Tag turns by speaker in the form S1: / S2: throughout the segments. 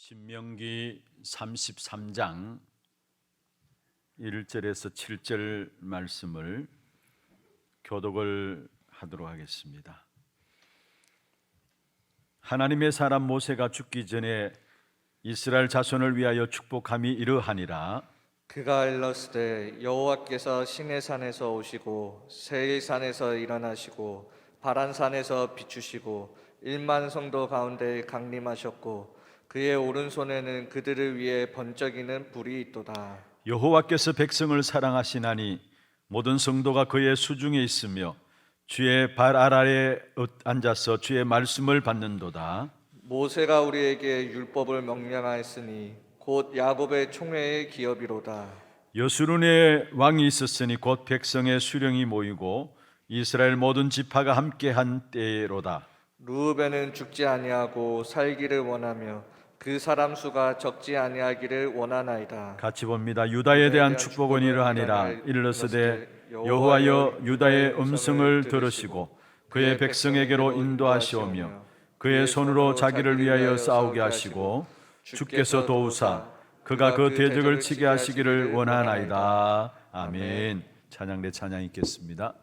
S1: 신명기 33장 1절에서 7절 말씀을 교독을 하도록 하겠습니다. 하나님의 사람 모세가 죽기 전에 이스라엘 자손을 위하여 축복함이 이러하니라.
S2: 그가 일렀으되 여호와께서 시내산에서 오시고 세일산에서 일어나시고 바란산에서 비추시고 1만 성도 가운데 강림하셨고 그의 오른손에는 그들을 위해 번쩍이는 불이 있도다.
S1: 여호와께서 백성을 사랑하시나니 모든 성도가 그의 수중에 있으며 주의 발 아래에 앉아서 주의 말씀을 받는도다.
S2: 모세가 우리에게 율법을 명령하였으니 곧 야곱의 총회의 기업이로다.
S1: 여수론에 왕이 있었으니 곧 백성의 수령이 모이고 이스라엘 모든 지파가 함께한 때로다.
S2: 르우벤은 죽지 아니하고 살기를 원하며 그 사람 수가 적지 아니하기를 원하나이다.
S1: 같이 봅니다. 유다에 대한 축복은 이러하니라. 이르시되 여호와여 유다의 음성을 들으시고 그의 백성에게로 인도하시오며 그의 손으로 자기를 위하여 싸우게 하시고 주께서 도우사 그가 그 대적을 치게 하시기를 원하나이다. 아멘. 찬양대 찬양 있겠습니다.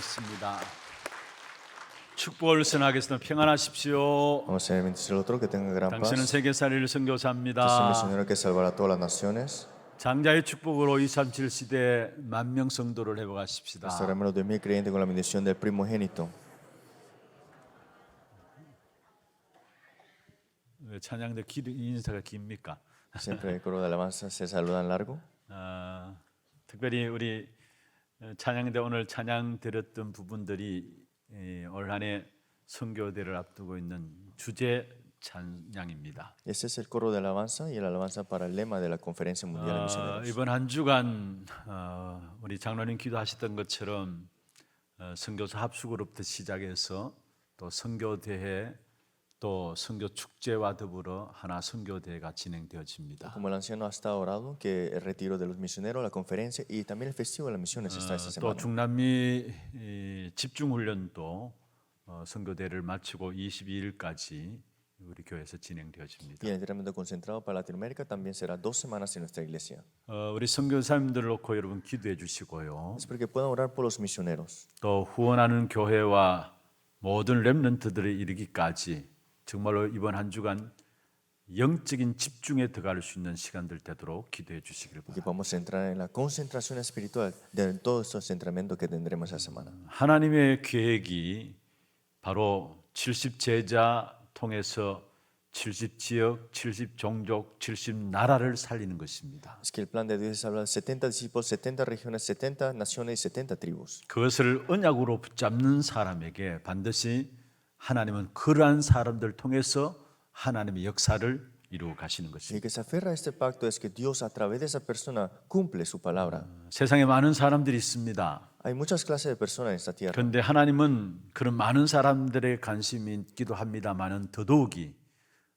S1: 기도하겠습니다. 축복을 선하겠습니다. 평안하십시오.
S3: Vamos a bendecir al otro, que tenga gran
S1: 당신은
S3: paz.
S1: 세계살이를
S3: Este es el
S1: 선교사입니다.
S3: misionero que salvará a todas las naciones.
S1: 장자의 축복으로 237 시대 만명 성도를 회복하십시다.
S3: Restauremos los 2000 creyentes con la bendición del primogénito.
S1: 왜 찬양대 인사가 깁니까?
S3: Siempre el coro de alabanza se saludan largo.
S1: 특별히 우리 찬양대 오늘 찬양 드렸던 부분들이 올 한해 선교대를 앞두고 있는 주제 찬양입니다.
S3: Ese es el coro de alabanza y la alabanza para el lema de la Conferencia Mundial de Misioneros.
S1: 이번 한 주간 우리 장로님 기도하셨던 것처럼 선교사 합숙으로부터 시작해서 또 선교대회 또 선교 축제와 더불어 하나 선교대회가 진행되어집니다.
S3: Como el anciano ha estado orado, que el retiro de los misioneros, la conferencia y también el festivo de las misiones está esta
S1: 또
S3: semana.
S1: 중남미 집중훈련도 선교대회를 마치고 22일까지 우리 교회에서 진행되어집니다.
S3: Y el entrenamiento concentrado para Latinoamérica también será 2 semanas en nuestra iglesia.
S1: 우리 선교사님들 놓고 여러분 기도해 주시고요.
S3: Espero que puedan orar por los misioneros.
S1: 또 후원하는 교회와 모든 렘넌트들이 이르기까지 정말로 이번 한 주간 영적인 집중에 들어갈 수 있는 시간들 되도록 기도해 주시기를
S3: Y que
S1: 바랍니다.
S3: podamos entrar en la concentración espiritual de todos estos entrenamientos que tendremos esa semana.
S1: 하나님의 계획이 바로 70제자 통해서 70지역, 70종족, 70나라를 살리는 것입니다.
S3: Es que el plan de Dios es hablar de 70 discípulos, 70 regiones, 70 naciones y 70 tribus.
S1: 그것을 언약으로 붙잡는 사람에게 반드시 하나님은 그러한 사람들 통해서 하나님의 역사를 이루어 가시는
S3: Y
S1: 것입니다.
S3: el que se aferra a este pacto es que Dios a través de esa persona cumple su palabra.
S1: 세상에 많은 사람들이 있습니다.
S3: Hay muchas clases de personas en esta tierra.
S1: 그런데 하나님은 그런 많은 사람들의 관심이 있기도 합니다만은 더더욱이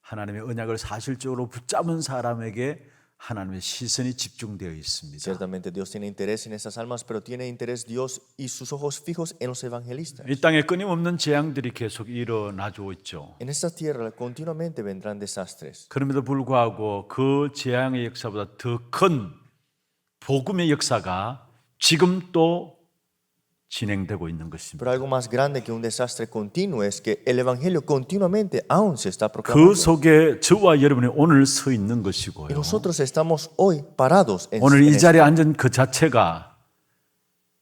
S1: 하나님의 언약을 사실적으로 붙잡은 사람에게 하나님의 시선이 집중되어 있습니다.
S3: Ciertamente Dios tiene interés en esas almas, pero tiene interés Dios y sus ojos fijos en los evangelistas.
S1: 이 땅에 끊임없는 재앙들이 계속 일어나고 있죠.
S3: En esta tierra continuamente vendrán desastres.
S1: 그럼에도 불구하고 그 재앙의 역사보다 더 큰 복음의 역사가 지금 또 진행되고 있는 것입니다.
S3: Pero algo más grande que un desastre continuo es que el evangelio continuamente aún se está
S1: 그
S3: proclamando.
S1: 속에 저와 여러분이 오늘 서 있는
S3: Y
S1: 것이고요.
S3: nosotros estamos hoy parados en
S1: 오늘 이
S3: esto.
S1: 자리에 앉은 그 자체가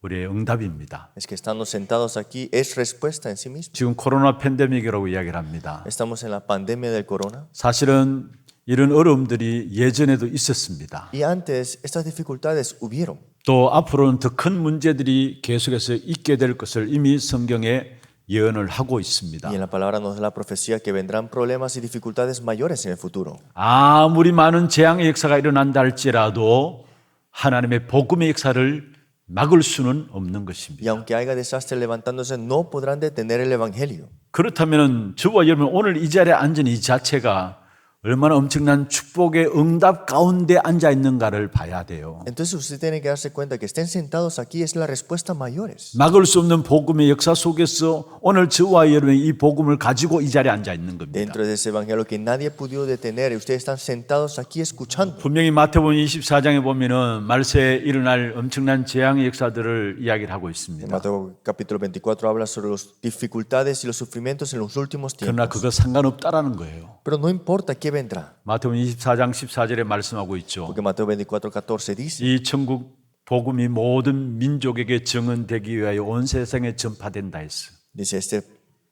S1: 우리의 응답입니다.
S3: Es que estando sentados aquí es respuesta en sí mismo.
S1: 지금 코로나 팬데믹이라고 이야기를 합니다.
S3: Estamos en la pandemia del corona.
S1: 사실은 이런 어려움들이 예전에도 있었습니다.
S3: Y antes estas dificultades hubieron.
S1: 또 앞으로는 더 큰 문제들이 계속해서 있게 될 것을 이미 성경에 예언을 하고 있습니다.
S3: Y en la palabra nos da la profecía que vendrán problemas y dificultades mayores en el futuro.
S1: 아무리 많은 재앙의 역사가 일어난다 할지라도 하나님의 복음의 역사를 막을 수는 없는
S3: Y
S1: 것입니다.
S3: aunque haya desastres levantándose, no podrán detener el evangelio.
S1: 그렇다면 저와 여러분 오늘 이 자리에 앉은 이 자체가 얼마나 엄청난 축복의 응답 가운데 앉아 있는가를 봐야 돼요.
S3: Entonces usted tiene que darse cuenta que estén sentados aquí es la respuesta mayores.
S1: 막을 수 없는 복음의 역사 속에서 오늘 저와 여러분이 이 복음을 가지고 이 자리에 앉아 있는 겁니다.
S3: Dentro de ese evangelio que nadie pudo detener y ustedes están sentados aquí escuchando.
S1: 분명히 마태복음 24장에 보면은 말세에 일어날 엄청난 재앙의 역사들을 이야기를 하고
S3: En
S1: 있습니다.
S3: Mateo capítulo 24 habla sobre las dificultades y los sufrimientos en los últimos
S1: 그러나
S3: tiempos.
S1: 그거 상관없다라는 거예요.
S3: Pero no importa qué vendrá.
S1: 마태복음 24장 14절에 말씀하고 있죠.
S3: Porque Mateo 24:14 dice
S1: 이 천국 복음이 모든 민족에게 증언되기 위하여 온 세상에 전파된다 했어.
S3: Dice,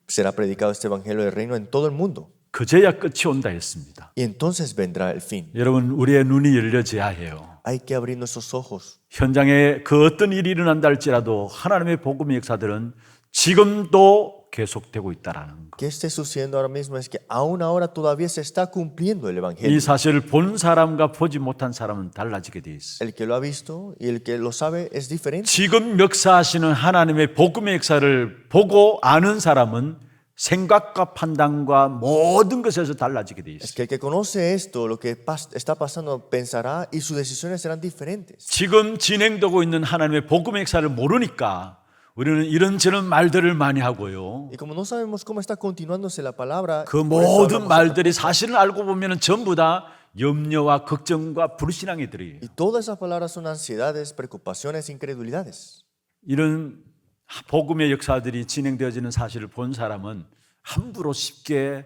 S3: será predicado este evangelio del reino en todo el mundo.
S1: 그제야 끝이 온다 했습니다.
S3: Y entonces vendrá el fin.
S1: 여러분 우리의 눈이 열려져야 해요.
S3: Hay que abrir nuestros ojos.
S1: 현장에 그 어떤 일이 일어난다 할지라도 하나님의 복음의 역사들은 지금도 계속되고 있다라는 것.
S3: ¿Qué esté sucediendo ahora mismo? Es que aún ahora todavía se está cumpliendo el
S1: 이
S3: evangelio.
S1: 사실을 본 사람과 보지 못한 사람은 달라지게 돼 있어.
S3: El que lo ha visto y el que lo sabe es diferente.
S1: 지금 역사하시는 하나님의 복음의 역사를 보고 아는 사람은 생각과 판단과 모든 것에서 달라지게 돼
S3: Es
S1: 있어.
S3: que el que conoce esto, lo que está pasando, pensará y sus decisiones serán diferentes.
S1: 지금 진행되고 있는 하나님의 복음의 역사를 모르니까 우리는 이런저런 말들을 많이 하고요.
S3: Y como no sabemos cómo está continuándose la palabra,
S1: 그
S3: por eso
S1: 모든
S3: hablamos
S1: 말들이 사실은 알고 보면 전부 다 염려와 걱정과 불신앙이 들어요.
S3: y todas esas palabras son ansiedades, preocupaciones, incredulidades.
S1: 이런 복음의 역사들이 진행되어지는 사실을 본 사람은 함부로 쉽게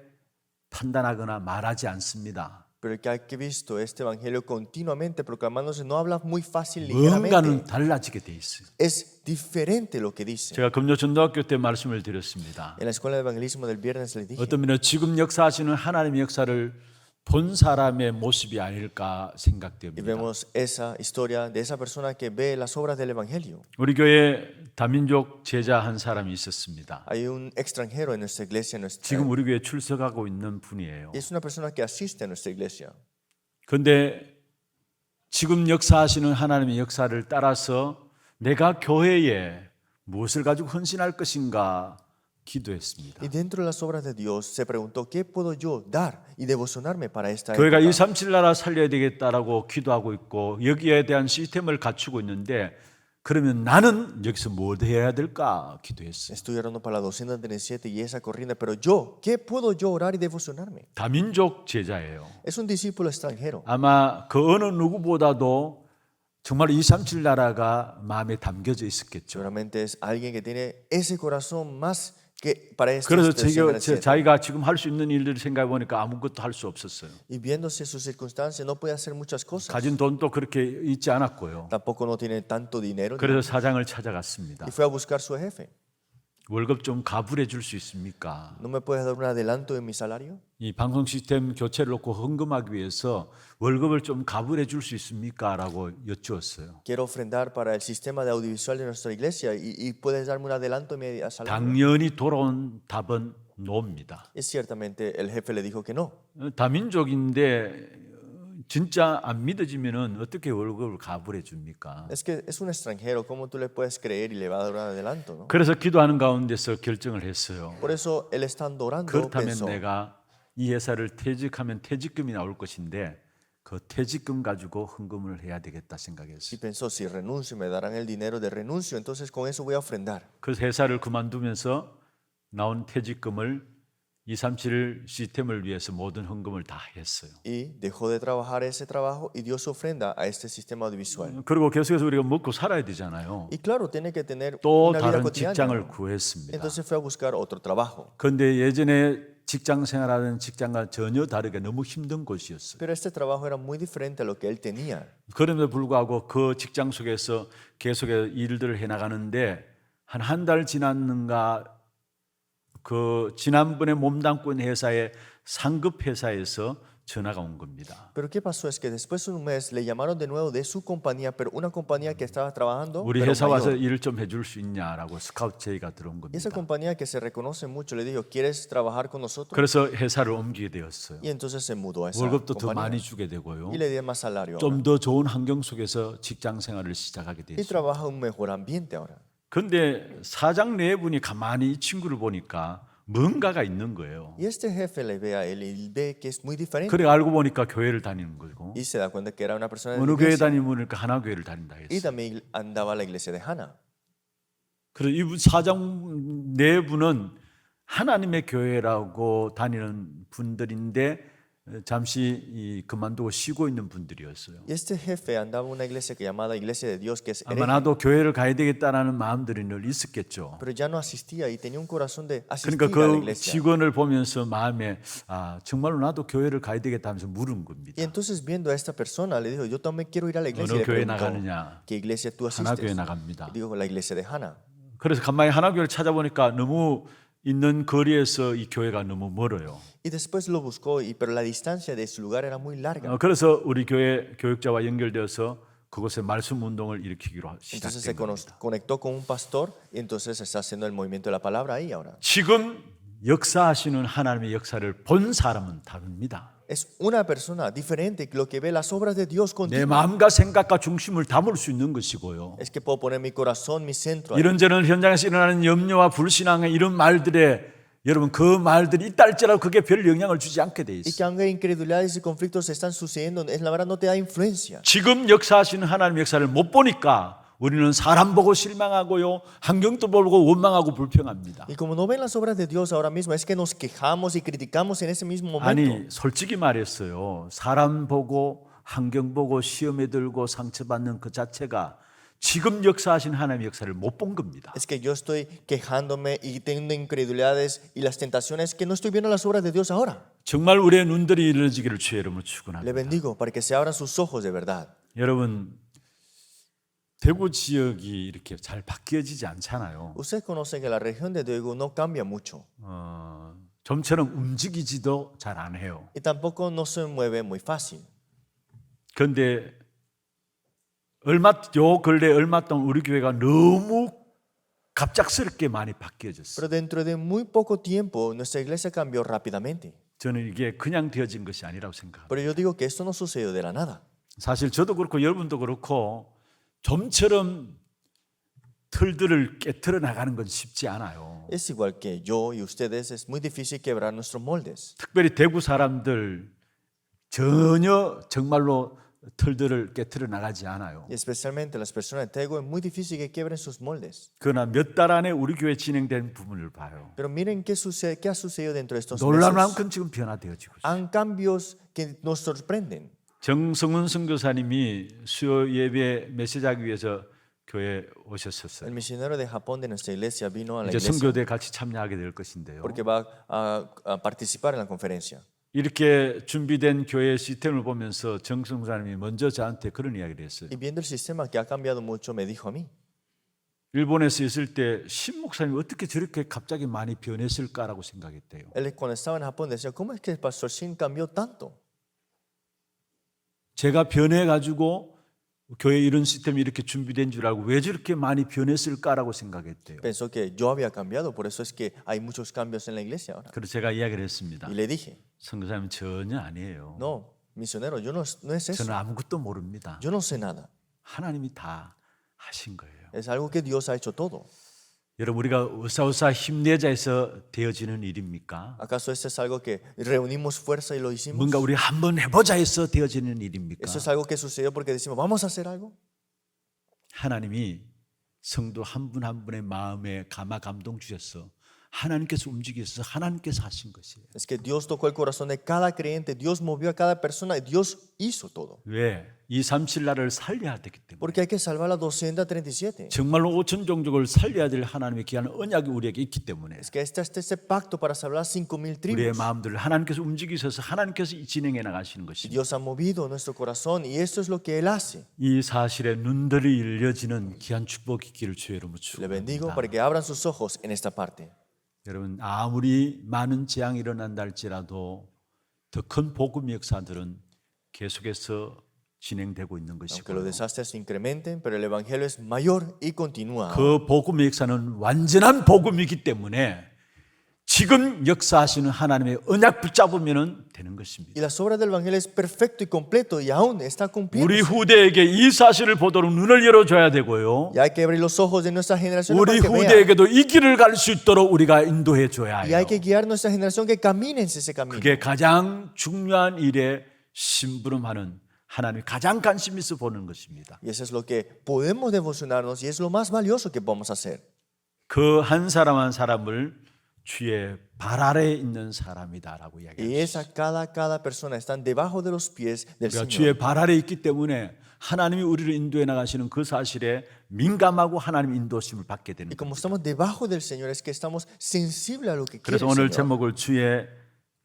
S1: 판단하거나 말하지 않습니다.
S3: Pero el que ha visto este evangelio continuamente proclamándose no habla muy fácil
S1: 뭔가는
S3: ligeramente.
S1: 달라지게 돼 있어요.
S3: Es diferente lo que dice.
S1: 제가 금요 전도학교 때 말씀을 드렸습니다.
S3: En la escuela de evangelismo del viernes les dije.
S1: 어떤 면에 지금 역사하시는 하나님의 역사를 본 사람의 모습이 아닐까
S3: Y
S1: 생각됩니다.
S3: vemos esa historia de esa persona que ve las obras del evangelio.
S1: 우리 교회 다민족 제자 한 사람이 있었습니다.
S3: Hay un extranjero en nuestra iglesia,
S1: 지금 우리 교회에 출석하고 있는 분이에요.
S3: y es una persona que asiste a nuestra iglesia.
S1: 그런데 지금 역사하시는 하나님의 역사를 따라서 내가 교회에 무엇을 가지고 헌신할 것인가 기도했습니다.
S3: Y dentro de las obras de Dios se preguntó, ¿qué puedo yo dar y devocionarme para esta
S1: 교회가
S3: época?
S1: 237 나라 살려야 되겠다라고 기도하고 있고 여기에 대한 시스템을 갖추고 있는데 그러면 나는 여기서 뭘 해야 될까 기도했어요.
S3: Estoy orando para la 237 y esa corriente, pero yo, ¿qué puedo yo orar y devocionarme?
S1: 다민족 제자예요.
S3: Es un discípulo extranjero.
S1: 아마 그 어느 누구보다도 정말 237 나라가 마음에 담겨져 있었겠죠.
S3: Seguramente es alguien que tiene ese corazón más que para este
S1: 그래서
S3: 237.
S1: 자기가 지금 할 수 있는 일들을 생각해 보니까 아무것도 할 수 없었어요.
S3: Y viéndose sus circunstancias, no puede hacer muchas cosas.
S1: 가진 돈도 그렇게 있지 않았고요.
S3: Tampoco no tiene tanto dinero.
S1: 그래서 사장을 찾아갔습니다.
S3: Y fue a buscar su jefe.
S1: 월급 좀 가불해 줄 수 있습니까?
S3: ¿No me puedes dar un adelanto de mi salario?
S1: 이 방송 시스템 교체를 놓고 헌금하기 위해서 월급을 좀 가불해 줄 수 있습니까? 라고 여쭈었어요.
S3: Quiero ofrendar para el sistema de audiovisual de nuestra iglesia y puedes darme un adelanto de mi salario.
S1: 당연히 돌아온 답은 no입니다.
S3: Y ciertamente el jefe le dijo que no.
S1: 다민족인데 진짜 안 믿어지면은 어떻게 월급을 가불해 줍니까?
S3: Es que es un extranjero, ¿cómo tú le puedes creer y le va a dar un adelanto? ¿No?
S1: 그래서 기도하는 가운데서 결정을 했어요.
S3: Por eso él estando orando
S1: 그렇다면
S3: pensó,
S1: 내가 이 회사를 퇴직하면 퇴직금이 나올 것인데 그 퇴직금 가지고 헌금을 해야 되겠다
S3: y
S1: 생각했어요.
S3: pensó, si renuncio me darán el dinero de renuncio, entonces con eso voy a ofrendar.
S1: 그래서 회사를 그만두면서 나온 퇴직금을 237 시스템을 위해서 모든 헌금을 다 했어요.
S3: Y dejó de trabajar ese trabajo y dio su ofrenda a este sistema audiovisual.
S1: 그리고 계속해서 우리가 먹고 살아야 되잖아요.
S3: Y claro, tiene que tener
S1: 또
S3: una vida
S1: 다른
S3: cotidiana.
S1: 직장을 구했습니다.
S3: Entonces fue a buscar otro trabajo.
S1: 그런데 예전에 직장 생활하는 직장과 전혀 다르게 너무 힘든 곳이었어요.
S3: Pero este trabajo era muy diferente a lo que él tenía.
S1: 그럼에도 불구하고 그 직장 속에서 계속 일들을 해나가는데 한 달 지났는가 그 지난번에 몸담고 있는 회사의 상급 회사에서 전화가 온 겁니다.
S3: Pero ¿qué pasó? Es que después de un mes le llamaron de nuevo de su compañía, pero una compañía que estaba trabajando,
S1: 우리
S3: pero
S1: 회사 와서
S3: mayor.
S1: 일을 좀 해줄 수 있냐라고 스카우트 제의가 들어온
S3: Y esa
S1: 겁니다.
S3: compañía que se reconoce mucho le dijo, ¿quieres trabajar con nosotros?
S1: 그래서 회사를 옮기게 되었어요.
S3: Y entonces se mudó a esa
S1: 월급도 더
S3: compañía.
S1: 많이 주게 되고요.
S3: Y le dieron más salario ahora.
S1: 좀 더 좋은 환경 속에서 직장 생활을 시작하게
S3: Y
S1: 되죠.
S3: trabaja en un mejor ambiente ahora.
S1: 그런데 사장 네 분이 가만히 이 친구를 보니까 뭔가가 있는 거예요.
S3: Y este jefe le ve a él y ve que es muy diferente.
S1: 그래 알고 보니까 교회를 다니는 거고
S3: Y se da cuenta que era una persona de la
S1: 어느 교회
S3: iglesia.
S1: 다니니까 하나 교회를 다닌다
S3: Y
S1: 했어요.
S3: también andaba a la iglesia de Hannah.
S1: 그래서 이 사장 네 분은 하나님의 교회라고 다니는 분들인데 잠시 그만두고 쉬고 있는 분들이었어요.
S3: Y este jefe andaba en una iglesia que llamada Iglesia de Dios, que es
S1: 아마
S3: hereje,
S1: 나도 교회를 가야 되겠다라는 마음들이 늘 있었겠죠.
S3: pero ya no asistía y tenía un corazón de asistir
S1: 그러니까
S3: a la
S1: 그
S3: iglesia.
S1: 직원을 보면서 마음에 정말로 나도 교회를 가야 되겠다 하면서 물은 겁니다.
S3: Y entonces viendo a esta persona le dijo, yo también quiero ir a la iglesia.
S1: 어느
S3: Y le
S1: 교회
S3: preguntó,
S1: 나가느냐?
S3: ¿qué iglesia tú
S1: 하나 교회
S3: asistes?
S1: 나갑니다.
S3: Y dijo, la iglesia de Hannah.
S1: 그래서 간만에 하나 교회를 찾아보니까 너무 있는 거리에서 이 교회가 너무 멀어요.
S3: Y después lo buscó, pero la distancia de su lugar era muy larga.
S1: 그래서 우리 교회 교육자와 연결되어서 그곳에 말씀 운동을 일으키기로
S3: Entonces
S1: 시작된
S3: se
S1: 겁니다.
S3: conectó con un pastor y entonces está haciendo el movimiento de la palabra ahí ahora.
S1: 지금 역사하시는 하나님의 역사를 본 사람은 다릅니다.
S3: Es una persona diferente, lo que ve las obras de Dios
S1: 내
S3: contigo.
S1: 마음과 생각과 중심을 담을 수 있는 것이고요.
S3: Es que puedo poner mi corazón, mi centro ahí.
S1: 이런저런 현장에서 일어나는 염려와 불신앙의 이런 말들에 여러분 그 말들이 있다 할지라도 그게 별 영향을 주지 않게 돼
S3: Y
S1: 있어요.
S3: que aunque incredulidades y conflictos están sucediendo, es la verdad no te da influencia.
S1: 지금 역사하시는 하나님의 역사를 못 보니까 우리는 사람 보고 실망하고요, 환경도 보고 원망하고 불평합니다.
S3: Y como no ven las obras de Dios ahora mismo, es que nos quejamos y criticamos en ese mismo momento.
S1: 아니 솔직히 말했어요. 사람 보고 환경 보고 시험에 들고 상처받는 그 자체가 지금 역사하신 하나님의 역사를 못 본 겁니다.
S3: Es que yo estoy quejándome y teniendo incredulidades y las tentaciones que no estoy viendo las obras de Dios ahora.
S1: 정말 우리의 눈들이 열려지기를 주의 이름으로
S3: Le
S1: 축원합니다.
S3: bendigo para que se abran sus ojos de verdad.
S1: 여러분, 대구 지역이 이렇게 잘 바뀌어지지 않잖아요.
S3: Ustedes conocen que la región de Daegu no cambia mucho
S1: 좀처럼 움직이지도 잘 안 해요.
S3: y tampoco no se mueve muy fácil.
S1: 그런데 근래 얼마 동안 우리 교회가 너무 갑작스럽게 많이 바뀌어졌어요.
S3: Pero dentro de muy poco tiempo nuestra iglesia cambió rápidamente.
S1: 저는 이게 그냥 되어진 것이 아니라고 생각합니다.
S3: Pero yo digo que esto no sucedió de la nada.
S1: 사실 저도 그렇고 여러분도 그렇고 좀처럼 틀들을 깨트려 나가는 건 쉽지 않아요.
S3: Es igual que yo y ustedes, es muy difícil quebrar nuestros moldes.
S1: 특별히 대구 사람들 전혀 정말로 틀들을 깨트려 나가지 않아요.
S3: Y especialmente las personas de Daegu es muy difícil que quiebren sus moldes.
S1: 그러나 몇 달 안에 우리 교회 진행된 부분을 봐요.
S3: Pero miren qué ha sucedido dentro de estos
S1: 놀랄
S3: meses.
S1: 만큼 지금 변화되어지고 있어요.
S3: Han cambios que nos sorprenden.
S1: 정성훈 선교사님이 수요 예배 메시지하기 위해서 교회에
S3: El
S1: 오셨었어요.
S3: misionero de Japón de nuestra iglesia vino a la
S1: 이제
S3: iglesia
S1: 선교대에 같이 참여하게 될 것인데요.
S3: porque va a participar en la conferencia.
S1: 이렇게 준비된 교회 시스템을 보면서 정성훈 사님이 먼저 저한테 그런 이야기를 했어요.
S3: Y viendo el sistema que ha cambiado mucho, me dijo a mí,
S1: 일본에서 있을 때 신 목사님이 어떻게 저렇게 갑자기 많이 변했을까라고 생각했대요.
S3: él cuando estaba en Japón decía, ¿cómo es que el pastor Shin cambió tanto?
S1: 제가 변해가지고 교회 이런 시스템이 이렇게 준비된 줄 알고 왜 저렇게 많이 변했을까라고 생각했대요.
S3: Pensó que yo había cambiado, por eso es que hay muchos cambios en la iglesia ahora.
S1: 그래서 제가 이야기를 했습니다.
S3: Y le dije,
S1: 선교사님 전혀 아니에요.
S3: no, misionero, yo no es eso.
S1: 저는 아무것도 모릅니다.
S3: Yo no sé nada.
S1: 하나님이 다 하신 거예요.
S3: Es algo que Dios ha hecho todo.
S1: 여러분 우리가 으사으사 힘내자 해서 되어지는 일입니까?
S3: ¿Acaso esto es algo que reunimos fuerza y lo hicimos?
S1: 뭔가 우리 한번 해보자 해서 되어지는 일입니까?
S3: ¿Eso es algo que sucedió porque decimos, vamos a hacer algo?
S1: 하나님이 성도 한 분 한 분의 마음에 감동 주셔서 하나님께서 움직여서 하나님께서 하신 것이에요.
S3: Es que Dios tocó el corazón de cada creyente, Dios movió a cada persona y Dios hizo todo.
S1: 왜? 237나라를 살려야 되기 때문에.
S3: Porque hay que salvar a 237.
S1: 정말로 5천 종족을 살려야 될 하나님의 귀한 언약이 우리에게 있기 때문에
S3: Es que este es ese pacto para salvar 5,000
S1: 우리의
S3: tribus.
S1: 마음들을 하나님께서 움직이셔서 하나님께서 진행해 나가시는
S3: Y
S1: 것입니다.
S3: Dios ha movido nuestro corazón y esto es lo que Él hace.
S1: 이 사실에 눈들이 열려지는 귀한 축복이 있기를 주의 이름으로
S3: Le bendigo
S1: 축원합니다.
S3: para que abran sus ojos en esta parte.
S1: 여러분 아무리 많은 재앙이 일어난다 할지라도 더 큰 복음 역사들은 계속해서 진행되고 있는
S3: Aunque los
S1: 것이고요.
S3: desastres se incrementen, pero el evangelio es mayor y continúa.
S1: 그 복음 역사는 완전한 복음이기 때문에 지금 역사하시는 하나님의 언약 붙잡으면 되는 것입니다.
S3: Y las obras del evangelio es perfecto y completo y aún está cumpliendo.
S1: 우리 후대에게 이 사실을 보도록 눈을 열어줘야 되고요.
S3: Y hay que abrir los ojos de nuestra generación
S1: 우리
S3: para que vean.
S1: 후대에게도 이 길을 갈 수 있도록 우리가 인도해 줘야
S3: Y
S1: 해요.
S3: hay que guiar nuestra generación que camine en ese camino.
S1: 그게 가장 중요한 일에 심부름하는 하나님이 가장 관심 있어 보는 것입니다.
S3: Y eso es lo que podemos devocionarnos y es lo más valioso que podemos hacer.
S1: 그 한 사람 한 사람을 주의 발 아래에 있는 사람이다라고
S3: Y
S1: 이야기합니다.
S3: esa cada persona están debajo de los pies del
S1: 우리가
S3: Señor.
S1: 주의 발 아래에 있기 때문에 하나님이 우리를 인도해 나가시는 그 사실에 민감하고 하나님 인도심을 받게 되는
S3: Y
S1: 거예요.
S3: como estamos debajo del Señor es que estamos sensibles a lo que quiere
S1: 그래서
S3: el
S1: 오늘
S3: Señor.
S1: 제목을 주의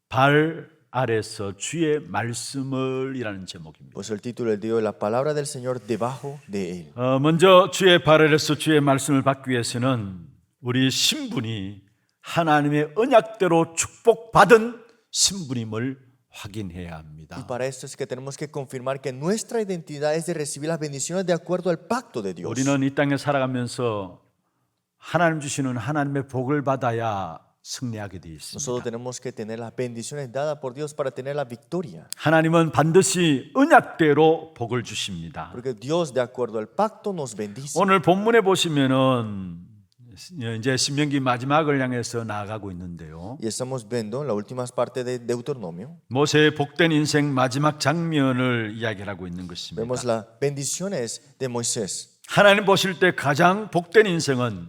S1: 발 아래서 주의 말씀을이라는 제목입니다.
S3: Pues el título del día es La palabra del Señor debajo de Él.
S1: 먼저 주의 발 아래서 주의 말씀을 받기 위해서는 우리 신분이 하나님의 언약대로 축복받은 신분임을 확인해야 합니다.
S3: Y para esto es que tenemos que confirmar que nuestra identidad es de recibir las bendiciones de acuerdo al pacto de Dios.
S1: 우리는 이 땅에 살아가면서 하나님 주시는 하나님의 복을 받아야 승리하게 되어
S3: Nosotros
S1: 있습니다.
S3: tenemos que tener las bendiciones dadas por Dios para tener la victoria.
S1: 하나님은 반드시 언약대로 복을 주십니다.
S3: Porque Dios, de acuerdo al pacto, nos bendice.
S1: 오늘 본문에 보시면은 이제 신명기 마지막을 향해서 나아가고 있는데요.
S3: Y estamos viendo la última parte de Deuteronomio.
S1: 모세의 복된 인생 마지막 장면을 이야기하고 있는 것입니다.
S3: Vemos las bendiciones de Moisés.
S1: 하나님 보실 때 가장 복된 인생은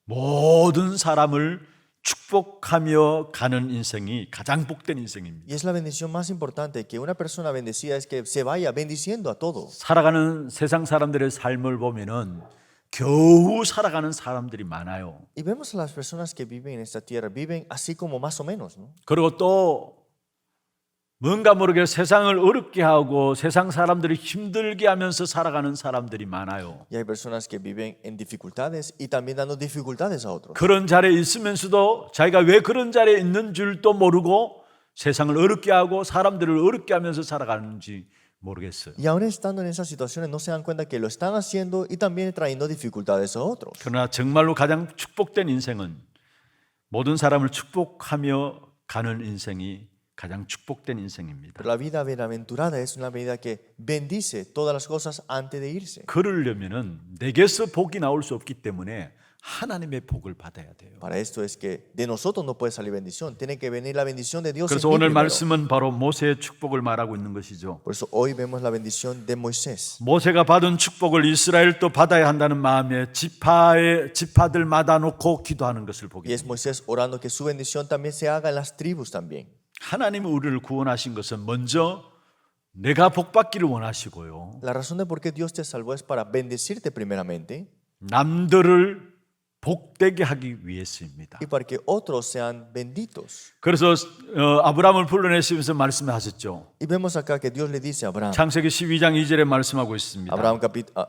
S1: 모든 사람을 축복하며 가는 인생이 가장 복된 인생입니다.
S3: Y es la bendición más importante, que una persona bendecida es que se vaya bendiciendo a todo.
S1: 살아가는 세상 사람들의 삶을 보면은 겨우 살아가는 사람들이 많아요.
S3: Y vemos a las personas que viven en esta tierra, viven así como más o menos, ¿no?
S1: 그리고 또 뭔가 모르게 세상을 어렵게 하고 세상 사람들이 힘들게 하면서 살아가는 사람들이 많아요.
S3: Y hay personas que viven en dificultades y también dando dificultades a otros.
S1: 그런 자리에 있으면서도 자기가 왜 그런 자리에 있는 줄도 모르고 세상을 어렵게 하고 사람들을 어렵게 하면서 살아가는지 모르겠어요.
S3: Y aún estando en esas situaciones no se dan cuenta que lo están haciendo y también trayendo dificultades a otros.
S1: 그러나 정말로 가장 축복된 인생은 모든 사람을 축복하며 가는 인생이 가장 축복된 인생입니다.
S3: Pero la vida bienaventurada es una vida que bendice todas las cosas antes de irse.
S1: 그러려면은 내게서 복이 나올 수 없기 때문에 하나님의 복을 받아야 돼요.
S3: Para esto es que de nosotros no puede salir bendición, tiene que venir la bendición de Dios en
S1: 그래서
S3: mí
S1: 오늘
S3: primero.
S1: 말씀은 바로 모세의 축복을 말하고 있는 것이죠.
S3: Por eso hoy vemos la bendición de Moisés.
S1: 모세가 받은 축복을 이스라엘도 받아야 한다는 마음에 지파들마다 놓고 기도하는 것을 보게
S3: Y es
S1: 됩니다.
S3: Moisés orando que su bendición también se haga en las tribus también.
S1: 하나님이 우리를 구원하신 것은 먼저 내가 복받기를 원하시고요.
S3: La razón de por qué Dios te salvó es para bendecirte primeramente
S1: 남들을 복되게 하기 위해서입니다.
S3: y para que otros sean benditos.
S1: 그래서 아브라함을 불러내시면서 말씀하셨죠.
S3: Y vemos acá que Dios le dice a Abraham,
S1: 창세기 12장 2절에 말씀하고 있습니다.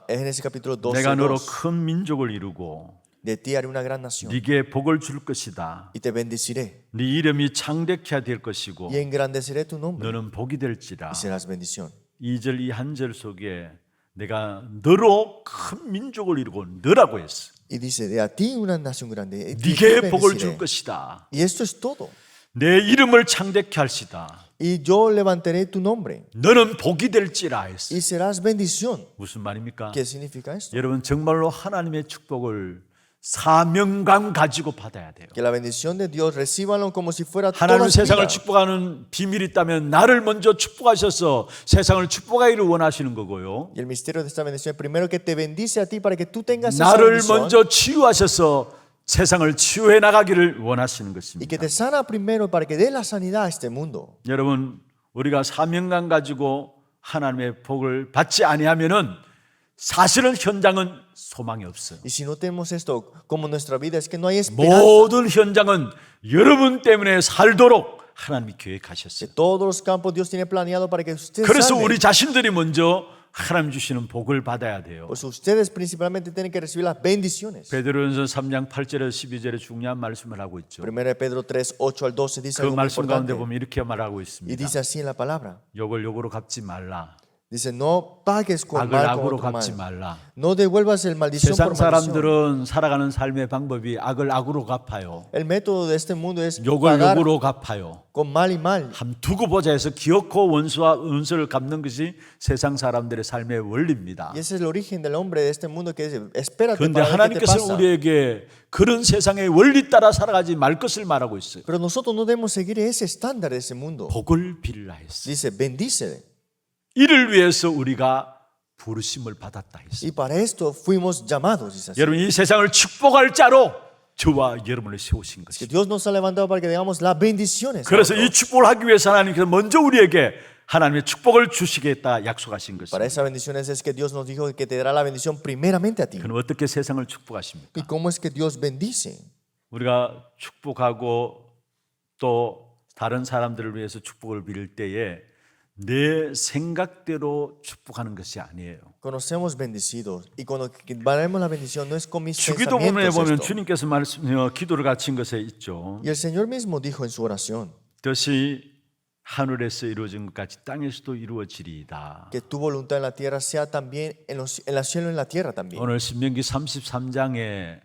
S3: Génesis capítulo 12,
S1: 내가 너로 큰 민족을 이루고
S3: de ti haré una gran nación
S1: 네게 복을 줄 것이다.
S3: y te bendeciré
S1: 네 이름이 창대케 될 것이고
S3: y engrandeceré tu nombre
S1: 너는 복이 될지라.
S3: y serás bendición.
S1: 2절 이 한 절 속에 내가 너로 큰 민족을 이루고 너라고 했어.
S3: Y dice, de a ti una nación grande y te
S1: 네게 복을 줄
S3: bendeciré.
S1: 것이다.
S3: Y esto es todo.
S1: 내 이름을 창대케 할시다.
S3: Y yo levantaré tu nombre
S1: 너는 복이 될지라 했어.
S3: y serás bendición.
S1: 무슨 말입니까?
S3: ¿Qué significa esto?
S1: 여러분 정말로 하나님의 축복을 사명감 가지고 받아야 돼요.
S3: Que la bendición de Dios recíbanlo como si fuera toda
S1: 하나님은
S3: su
S1: 세상을
S3: vida.
S1: 축복하는 비밀이 있다면 나를 먼저 축복하셔서 세상을 축복하기를 원하시는 거고요.
S3: Y el misterio de esta bendición, primero que te bendice a ti para que tú tengas esa
S1: 나를
S3: bendición
S1: 먼저 치유하셔서 세상을 치유해 나가기를 원하시는
S3: y que
S1: 것입니다.
S3: te sana primero para que dé la sanidad a este mundo.
S1: 여러분 우리가 사명감 가지고 하나님의 복을 받지 아니하면은 사실은 현장은 소망이 없어요.
S3: Y si no tenemos esto como nuestra vida, es que no hay esperanza.
S1: 모든 현장은 여러분 때문에 살도록 하나님이
S3: Que
S1: 계획하셨어요.
S3: todos los campos Dios tiene planeado para que ustedes
S1: 그래서
S3: salven.
S1: 우리 자신들이 먼저 하나님 주시는 복을 받아야 돼요.
S3: Pues ustedes principalmente tienen que recibir las bendiciones.
S1: 베드로전서 3장 8절에서 12절에 중요한 말씀을 하고 있죠.
S3: 1 Pedro 3, 8 al 12 dice
S1: 그
S3: algo muy
S1: 말씀 가운데
S3: importante.
S1: 보면 이렇게 말하고
S3: Y
S1: 있습니다.
S3: dice así en la palabra.
S1: 욕을 욕으로 갚지 말라.
S3: Dice, no pagues con
S1: 악을
S3: mal con
S1: 악으로
S3: otro
S1: 갚지
S3: mal.
S1: 말라.
S3: No devuelvas el maldición
S1: 세상
S3: por maldición.
S1: 사람들은 살아가는 삶의 방법이 악을 악으로 갚아요.
S3: El método de este mundo es
S1: 욕을
S3: pagar
S1: 욕으로 갚아요.
S3: con mal y mal.
S1: 함 두고 보자 해서 기어코 원수와 은수를 갚는 것이 세상 사람들의 삶의 원리입니다.
S3: Y ese es el origen del hombre de este mundo que es, espérate
S1: 그런데
S3: para ver qué te
S1: 하나님께서는
S3: pasa.
S1: 우리에게 그런 세상의 원리 따라 살아가지 말 것을 말하고 있어요.
S3: Pero nosotros no debemos seguir ese estándar de ese mundo.
S1: 복을 빌라 했어요.
S3: Dice, bendícele.
S1: 이를 위해서 우리가 부르심을 받았다 했어요.
S3: Y para esto fuimos llamados. Dice así.
S1: 여러분 이 세상을 축복할 자로 저와 여러분을 세우신
S3: Que
S1: 것이죠.
S3: Dios nos ha levantado para que tengamos las bendiciones.
S1: 그래서 이 축복을 하기 위해서 하나님께서 먼저 우리에게 하나님의 축복을 주시겠다 약속하신
S3: Para
S1: 것입니다.
S3: esas bendiciones es que Dios nos dijo que te dará la bendición primeramente a ti.
S1: 그럼 어떻게 세상을 축복하십니까?
S3: ¿Y cómo es que Dios bendice?
S1: 우리가 축복하고 또 다른 사람들을 위해서 축복을 빌 때에 내 생각대로 축복하는 것이 아니에요.
S3: Cuando seamos bendecidos y cuando valemos la bendición no es con mis
S1: 주기도 본문에
S3: pensamientos
S1: 보면
S3: esto.
S1: 주님께서 기도를 가르친 것에 있죠.
S3: Y el Señor mismo dijo en su oración
S1: 뜻이 하늘에서 이루어진 것 같이 땅에서도 이루어지리이다.
S3: que tu voluntad en la tierra sea también en la cielo y en la tierra también.
S1: 오늘 신명기 33장에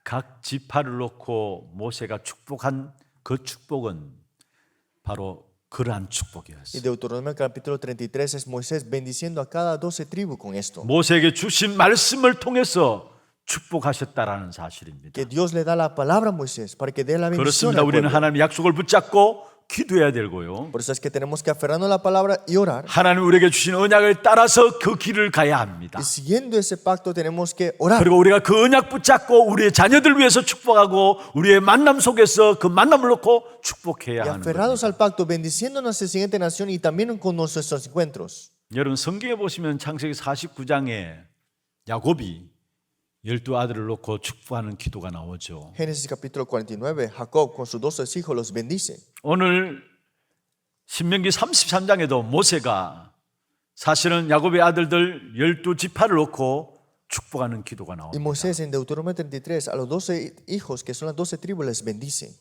S1: 각 지파를 놓고 모세가 축복한 그 축복은 바로 그러한
S3: Y
S1: 축복이었어요.
S3: Deuteronomio capítulo 33 es Moisés bendiciendo a cada 12 tribus con esto.
S1: 모세에게 주신 말씀을 통해서 축복하셨다라는 사실입니다.
S3: Que Dios le da la palabra a Moisés para que dé la bendición
S1: 그렇습니다.
S3: al
S1: 우리는
S3: pueblo.
S1: 하나님의 약속을 붙잡고 기도해야 되고요.
S3: Por eso es que tenemos que aferrarnos a la palabra y orar.
S1: 하나님 우리에게 주신 언약을 따라서 그 길을 가야 합니다.
S3: Y siguiendo ese pacto tenemos que orar.
S1: 그리고 우리가 그 언약 붙잡고 우리의 자녀들 위해서 축복하고 우리의 만남 속에서 그 만남을 놓고 축복해야
S3: Y
S1: 하는 겁니다.
S3: aferrados al pacto, bendiciendo a nuestra siguiente nación y también con nuestros encuentros.
S1: 여러분 성경에 보시면 창세기 49장에 야곱이 12아들을 놓고 축복하는 기도가 나오죠.
S3: Génesis capítulo 49, Jacob con sus 12 hijos los bendice.
S1: 오늘 신명기 33장에도 모세가 사실은 야곱의 아들들 12지파를 놓고 축복하는 기도가
S3: Y
S1: 나옵니다.
S3: Moisés en Deuteronomio 33 a los 12 hijos que son las 12 tribus les bendice.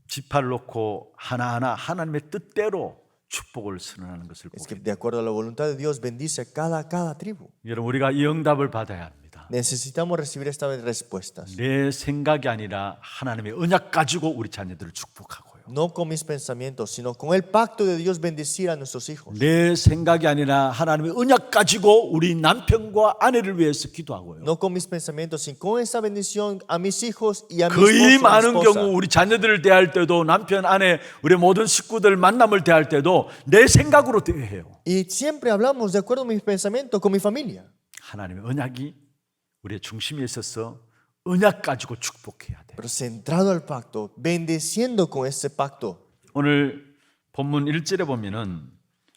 S1: 지파를 놓고 하나하나 하나님의 뜻대로 축복을 선언하는 것을
S3: Es
S1: 보게
S3: que
S1: 됩니다.
S3: de acuerdo a la voluntad de Dios bendice a cada tribu.
S1: 여러분 우리가 이 응답을 받아야 합니다.
S3: Necesitamos recibir estas respuestas.
S1: 내 생각이 아니라 하나님의 언약 가지고 우리 자녀들을 축복하고요.
S3: No con mis pensamientos, sino con el pacto de Dios bendecir a nuestros hijos.
S1: 내 생각이 아니라 하나님의 언약 가지고 우리 남편과 아내를 위해서 기도하고요.
S3: No con mis pensamientos, sino con esa bendición a mis hijos y a mi
S1: 거의
S3: esposo, a mi
S1: 많은
S3: esposa.
S1: 경우 우리 자녀들을 대할 때도 남편, 아내, 우리 모든 식구들 만남을 대할 때도 내 생각으로 대해요.
S3: Y siempre hablamos de acuerdo a mis pensamientos con mi familia.
S1: 하나님의 언약이 우리의 중심에 있어서 언약 가지고 축복해야 돼요.
S3: Pero centrado al pacto, bendeciendo con ese pacto.
S1: 오늘 본문 1절에 보면은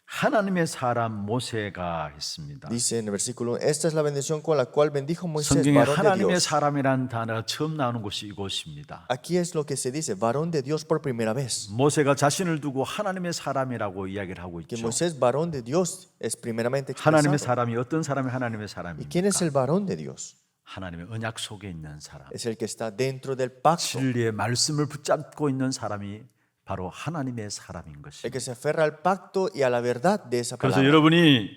S1: 하나님의 사람 모세가 했습니다.
S3: Dice en el versículo 1, esta es la bendición con la cual bendijo Moisés,
S1: 성경에
S3: varón de
S1: 하나님의
S3: Dios.
S1: 사람이라는 단어가 처음 나오는 곳이 이곳입니다.
S3: Aquí es lo que se dice, varón de Dios por primera vez.
S1: 모세가 자신을 두고 하나님의 사람이라고 이야기를 하고
S3: Que
S1: 있죠.
S3: Moisés, varón de Dios, es primeramente
S1: 하나님의
S3: expresado.
S1: 사람이 어떤 사람이 하나님의
S3: ¿Y quién es
S1: 사람입니까?
S3: el varón de Dios?
S1: 하나님의 언약 속에 있는 사람.
S3: Es el que está dentro del pacto,
S1: 진리의 말씀을 붙잡고 있는 사람이 바로 하나님의 사람인
S3: el
S1: 것입니다.
S3: que se aferra al pacto y a la verdad de esa
S1: 그래서
S3: palabra.
S1: 여러분이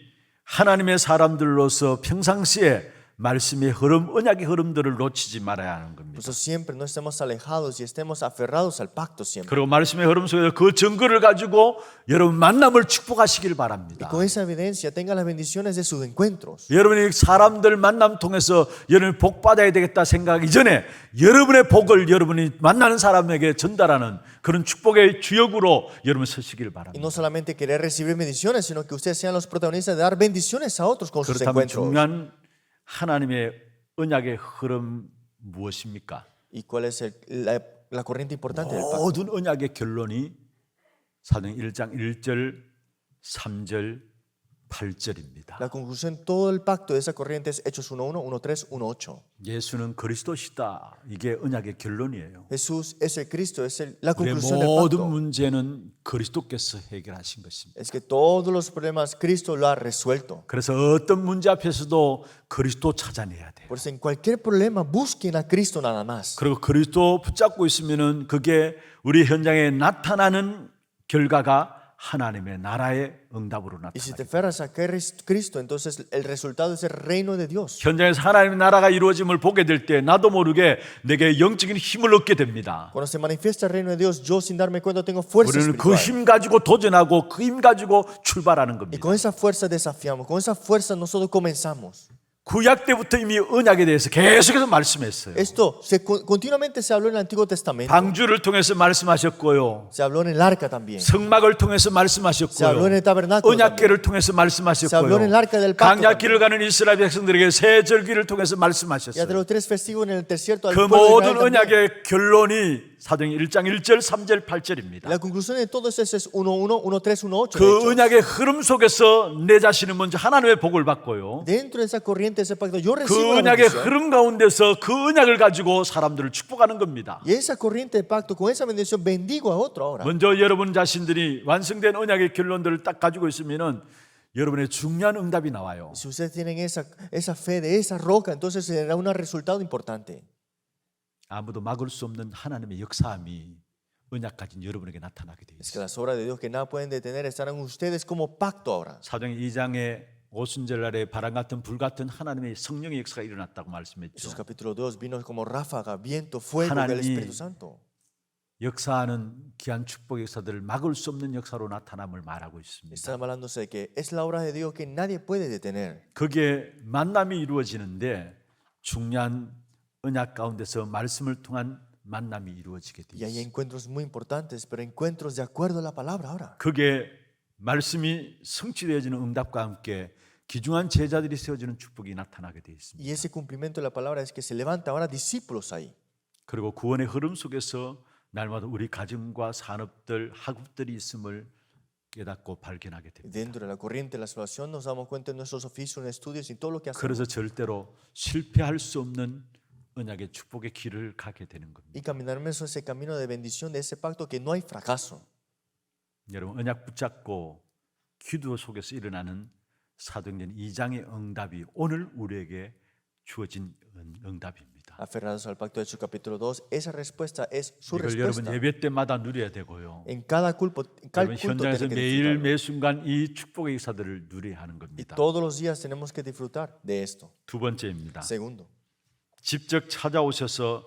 S1: 하나님의 사람들로서 평상시에 말씀의 흐름, 언약의 흐름들을 놓치지 말아야 하는
S3: Por
S1: 겁니다.
S3: eso siempre no estemos alejados y estemos aferrados al pacto siempre.
S1: 그리고 말씀의 흐름 속에서 그 증거를 가지고 여러분 만남을 축복하시길
S3: Y
S1: 바랍니다.
S3: con esa evidencia tenga las bendiciones de sus encuentros.
S1: 여러분이 사람들 만남 통해서 여러분이 복 받아야 되겠다 생각하기 전에 여러분의 복을 여러분이 만나는 사람에게 전달하는 그런 축복의 주역으로 여러분 서시길
S3: Y
S1: 바랍니다.
S3: no solamente querer recibir bendiciones, sino que ustedes sean los protagonistas de dar bendiciones a otros con sus
S1: 그렇다면
S3: encuentros.
S1: 중요한 하나님의 언약의 흐름 무엇입니까?
S3: ¿Y cuál es la corriente importante del pacto?
S1: 모든 언약의 결론이 사도행 1장 1절, 3절, 8절입니다.
S3: La conclusión, todo el pacto de esa corriente es Hechos 1.1, 1.3, 1.8.
S1: 예수는 그리스도시다. 이게 언약의 결론이에요.
S3: Jesús es el Cristo, es la
S1: 우리의
S3: conclusión del
S1: 모든
S3: pacto.
S1: 문제는 그리스도께서 해결하신 것입니다.
S3: Es que todos los problemas Cristo lo ha resuelto.
S1: 그래서 어떤 문제 앞에서도 그리스도 찾아내야 돼요.
S3: Por eso en cualquier problema busquen a Cristo nada más.
S1: 그리고 그리스도 붙잡고 있으면은 그게 우리 현장에 나타나는 결과가 하나님의 나라의 응답으로
S3: Y si
S1: 나타나요.
S3: te aferras a Cristo, entonces el resultado es el reino de Dios.
S1: 현장에서 하나님의 나라가 이루어짐을 보게 될 때 나도 모르게 내게 영적인 힘을 얻게 됩니다.
S3: Cuando se manifiesta el reino de Dios, yo sin darme cuenta tengo fuerza
S1: 우리는 그
S3: espiritual.
S1: 힘 가지고 도전하고 그 힘 가지고 출발하는
S3: Y
S1: 겁니다.
S3: con esa fuerza desafiamos, con esa fuerza nosotros comenzamos.
S1: 구약 때부터 이미 언약에 대해서 계속해서 말씀했어요.
S3: Esto continuamente se habló en el Antiguo Testamento.
S1: 방주를 통해서 말씀하셨고요.
S3: Se habló en el arca también.
S1: 성막을 통해서
S3: Se habló en
S1: 말씀하셨고요.
S3: el tabernáculo también.
S1: 언약궤를 통해서
S3: Se habló
S1: 말씀하셨고요.
S3: en el arca del pacto
S1: 강약길을 가는 이스라엘 백성들에게 새 절기를 통해서
S3: Y de
S1: 말씀하셨어요.
S3: los 3 festivos en el desierto al
S1: 그
S3: pueblo de
S1: 모든
S3: Israel también.
S1: 언약의 결론이 사도행 1장 1절, 3절, 8절입니다.
S3: La conclusión de todo eso es 1.1, 1.3, 1.8. de
S1: 그
S3: hecho.
S1: 언약의 흐름 속에서 내 자신은 먼저 하나님의 복을 받고요.
S3: Dentro de esa corriente, ese pacto, yo
S1: 그
S3: recibo la
S1: 언약의
S3: bendición.
S1: 흐름 가운데서 그 언약을 가지고 사람들을 축복하는 겁니다.
S3: Y esa corriente de pacto, con esa bendición, bendigo a otro ahora.
S1: 먼저 여러분 자신들이 완성된 언약의 결론들을 딱 가지고 있으면은 여러분의 중요한 응답이 나와요.
S3: Si ustedes tienen esa fe de esa roca, entonces será un resultado importante.
S1: 아무도 막을 수 없는 하나님의 역사함이 언약 가진 여러분에게 나타나게 돼
S3: Es que
S1: 있어요.
S3: las obras de Dios que nada pueden detener estarán ustedes como pacto ahora.
S1: 사도행 2장에 오순절 날에 바람 같은 불 같은 하나님의 성령의 역사가 일어났다고 말씀했죠.
S3: Jesús capítulo 2 vino como ráfaga, viento, fuego del
S1: 하나님이
S3: Espíritu Santo.
S1: 역사하는 귀한 축복 역사들을 막을 수 없는 역사로 나타남을 말하고 있습니다.
S3: Está hablándose de que es la obra de Dios que nadie puede detener.
S1: 그게 만남이 이루어지는데 중요한 언약 가운데서 말씀을 통한 만남이 이루어지게 돼
S3: Y hay
S1: 있어요.
S3: encuentros muy importantes, pero encuentros de acuerdo a la palabra ahora.
S1: 그게 말씀이 성취되어지는 응답과 함께 귀중한 제자들이 세워지는 축복이 나타나게 돼 있습니다.
S3: Y ese cumplimiento de la palabra es que se levanta ahora discípulos ahí.
S1: 그리고 구원의 흐름 속에서 날마다 우리 가정과 산업들, 학업들이 있음을 깨닫고 발견하게 됩니다.
S3: Dentro de la corriente de la salvación nos damos cuenta de nuestros oficios, estudios y todo lo que hacemos.
S1: 그래서 절대로 실패할 수 없는 언약의 축복의 길을 가게 되는 겁니다.
S3: Y caminaremos ese camino de bendición de ese pacto que no hay fracaso.
S1: 여러분 언약 붙잡고 기도 속에서 일어나는 사도행전 2장의 응답이 오늘 우리에게 주어진 응답입니다.
S3: Aferrados al pacto de Hechos capítulo 2, esa respuesta es su
S1: 이걸 여러분
S3: respuesta.
S1: 예배 때마다 누려야 되고요.
S3: En cada culto
S1: 여러분 현장에서
S3: tiene que
S1: 매일
S3: disfrutarlo.
S1: 매 순간 이 축복의 역사들을 누려야 하는
S3: Y
S1: 겁니다.
S3: todos los días tenemos que disfrutar de esto.
S1: 두 번째입니다.
S3: Segundo,
S1: 직접 찾아오셔서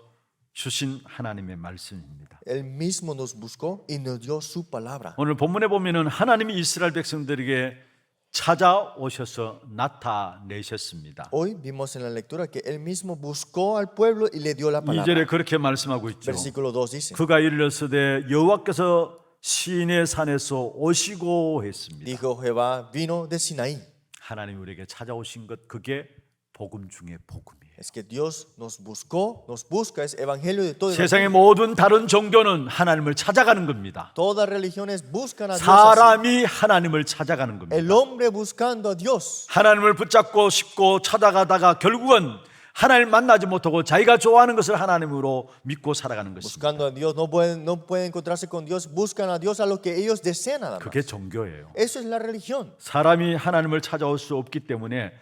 S1: 주신 하나님의 말씀입니다.
S3: Él mismo nos buscó y nos dio su palabra.
S1: 오늘 본문에 보면은 하나님이 이스라엘 백성들에게 찾아오셔서 나타내셨습니다.
S3: Hoy vimos en la lectura que Él mismo buscó al pueblo y le dio la
S1: 2절에
S3: palabra.
S1: 그렇게 말씀하고 있죠.
S3: Versículo 2 dice,
S1: 그가 이르렀으되 여호와께서 시인의 산에서 오시고 했습니다.
S3: dijo Jehová, vino de Sinaí.
S1: 하나님이 우리에게 찾아오신 것 그게 복음 중에 복음이에요.
S3: Es que Dios nos buscó, nos busca, es evangelio de todo.
S1: 세상의 모든 다른 종교는 하나님을 찾아가는 겁니다.
S3: Todas religiones buscan a Dios. así.
S1: 사람이 하나님을 찾아가는 겁니다.
S3: El hombre buscando a Dios.
S1: 하나님을 붙잡고 싶고 찾아가다가 결국은 하나님 만나지 못하고 자기가 좋아하는 것을 하나님으로 믿고 살아가는 것입니다.
S3: Buscando a Dios, no pueden encontrarse con Dios, buscan a Dios a lo que ellos desean nada más.
S1: 그게 종교예요.
S3: Eso es la religión.
S1: 사람이 하나님을 찾아올 수 없기 때문에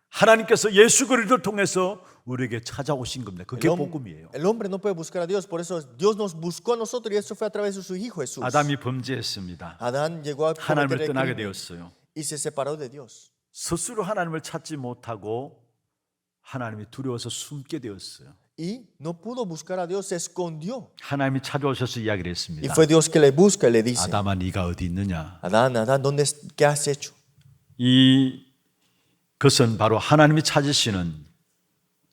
S1: 하나님께서 예수 그리스도를 통해서 우리에게 찾아오신 겁니다. 그게 복음이에요.
S3: El hombre no puede buscar a Dios, por eso Dios nos buscó a nosotros y eso fue a través de su Hijo Jesús.
S1: 아담이 범죄했습니다.
S3: Adán llegó a
S1: 하나님을
S3: cometer el
S1: 떠나게
S3: crimen
S1: 되었어요.
S3: y se separó de Dios.
S1: 스스로 하나님을 찾지 못하고 하나님이 두려워서 숨게 되었어요.
S3: Y no pudo buscar a Dios, se escondió.
S1: 하나님이 찾아오셔서 이야기를
S3: Y
S1: 했습니다.
S3: fue Dios que le busca y le dice,
S1: 아담아 네가 어디 있느냐?
S3: Adán, Adán, ¿qué has hecho?
S1: 그것은 바로 하나님이 찾으시는